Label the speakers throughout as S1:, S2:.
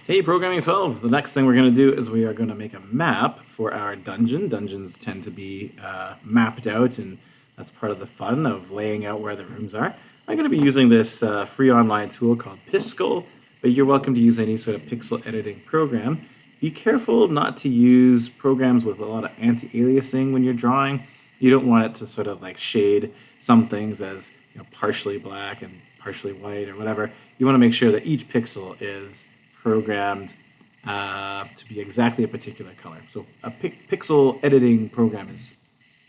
S1: Hey, Programming 12. The next thing we're going to do is we are going to make a map for our dungeon. Dungeons tend to be mapped out, and that's part of the fun of laying out where the rooms are. I'm going to be using this free online tool called Piskel, but you're welcome to use any sort of pixel editing program. Be careful not to use programs with a lot of anti-aliasing when you're drawing. You don't want it to sort of like shade some things as partially black and partially white or whatever. You want to make sure that each pixel is programmed to be exactly a particular color. So a pixel editing program is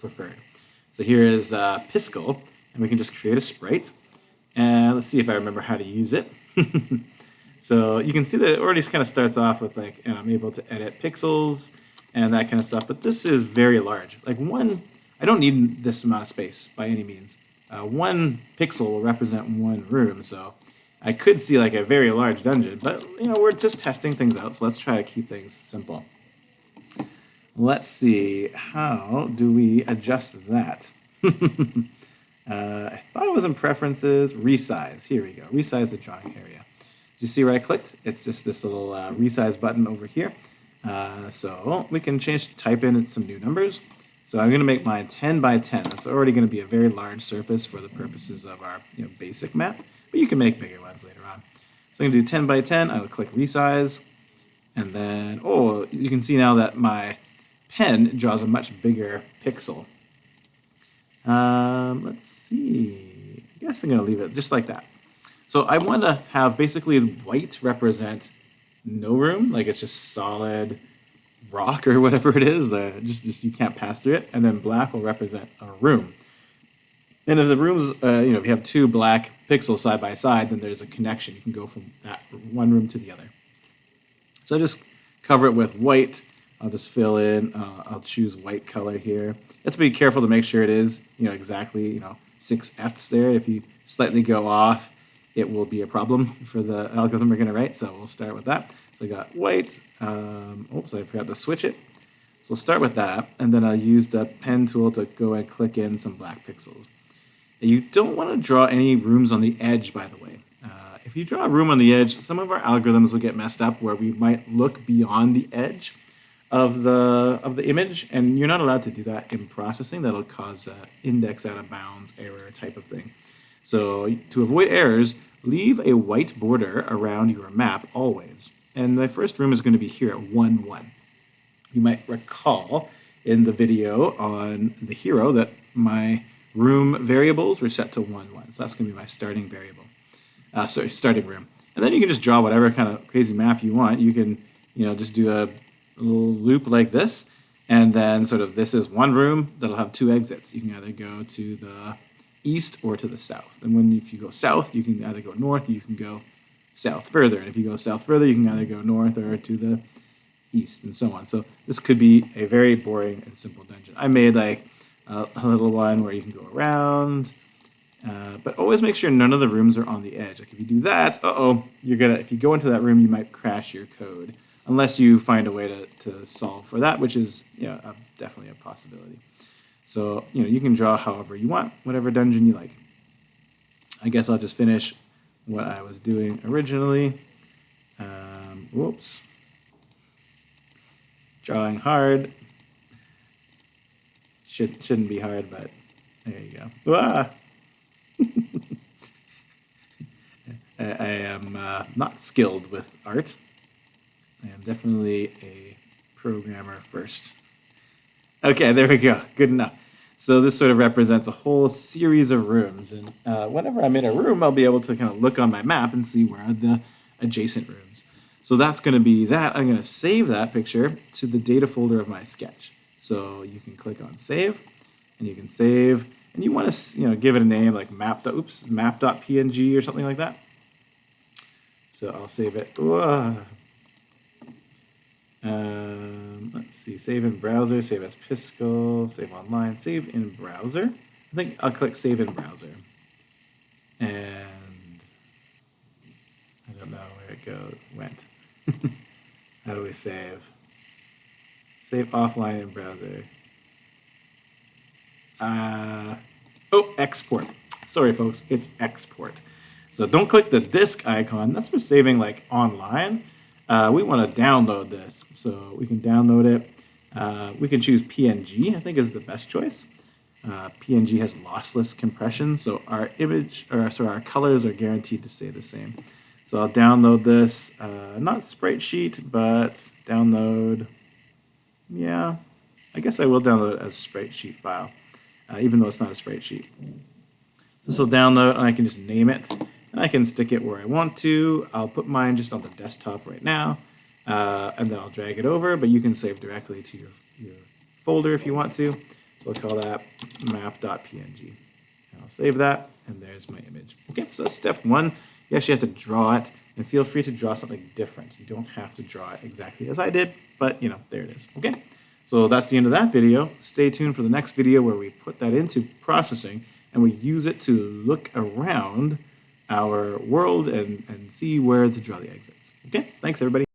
S1: preferred. So here is Piskel, and we can just create a sprite. And let's see if I remember how to use it. So you can see that it already kind of starts off with like, and I'm able to edit pixels and that kind of stuff. But this is very large. Like I don't need this amount of space by any means. One pixel will represent one room, so I could see like a very large dungeon, but we're just testing things out, so let's try to keep things simple. Let's see, how do we adjust that? I thought it was in preferences, resize. Here we go, resize the drawing area. Did you see where I clicked? It's just this little resize button over here. So we can type in some new numbers. So I'm going to make mine 10 by 10. That's already going to be a very large surface for the purposes of our basic map, but you can make bigger ones later on. So I'm going to do 10 by 10. I will click resize, and then, you can see now that my pen draws a much bigger pixel. Let's see. I guess I'm going to leave it just like that. So I want to have basically white represent no room, like it's just solid rock or whatever it is, just you can't pass through it, and then black will represent a room. And if the rooms, if you have two black pixels side by side, then there's a connection. You can go from that one room to the other. So I just cover it with white. I'll just fill in. I'll choose white color here. You have to be careful to make sure it is, exactly, 6 Fs there. If you slightly go off, it will be a problem for the algorithm we're going to write. So we'll start with that. So I got white. Oops, I forgot to switch it. So we'll start with that, and then I'll use the pen tool to go and click in some black pixels. You don't want to draw any rooms on the edge, by the way. If you draw a room on the edge, some of our algorithms will get messed up where we might look beyond the edge of the image, and you're not allowed to do that in processing. That'll cause index out of bounds error type of thing. So to avoid errors, leave a white border around your map always. And the first room is going to be here at 1, 1. You might recall in the video on the hero that my room variables were set to 1, 1. So that's going to be my starting variable. Starting room. And then you can just draw whatever kind of crazy map you want. You can, just do a little loop like this. And then sort of this is one room that'll have 2 exits. You can either go to the east or to the south. And if you go south, you can either go north, you can go south further. And if you go south further, you can either go north or to the east and so on. So this could be a very boring and simple dungeon. I made like a little one where you can go around, but always make sure none of the rooms are on the edge. Like if you do that, if you go into that room, you might crash your code unless you find a way to solve for that, which is definitely a possibility. So you can draw however you want, whatever dungeon you like. I guess I'll just finish what I was doing originally. Whoops. Drawing hard. Shouldn't be hard, but there you go. Ah! I am not skilled with art. I am definitely a programmer first. Okay, there we go. Good enough. So this sort of represents a whole series of rooms. And whenever I'm in a room, I'll be able to kind of look on my map and see where are the adjacent rooms. So that's going to be that. I'm going to save that picture to the data folder of my sketch. So you can click on save, and you can save. And you want to give it a name like map.png or something like that. So I'll save it. Let's see, save in browser, save as Piskel, save online, save in browser. I think I'll click save in browser. And I don't know where it went. How do we save? Save offline in browser. Export. Sorry, folks, it's export. So don't click the disk icon. That's for saving like online. we want to download this. So we can download it. We can choose PNG, I think is the best choice. PNG has lossless compression, so our our colors are guaranteed to stay the same. So I'll download this, not Sprite sheet, but download, yeah, I guess I will download it as a Sprite sheet file, even though it's not a Sprite sheet. So this will download, and I can just name it, and I can stick it where I want to. I'll put mine just on the desktop right now, and then I'll drag it over, but you can save directly to your folder if you want to. So I'll call that map.png. And I'll save that, and there's my image. Okay, so that's step one. You actually have to draw it, and feel free to draw something different. You don't have to draw it exactly as I did, but there it is. Okay, so that's the end of that video. Stay tuned for the next video where we put that into processing, and we use it to look around our world and see where to draw the exits. Okay, thanks everybody.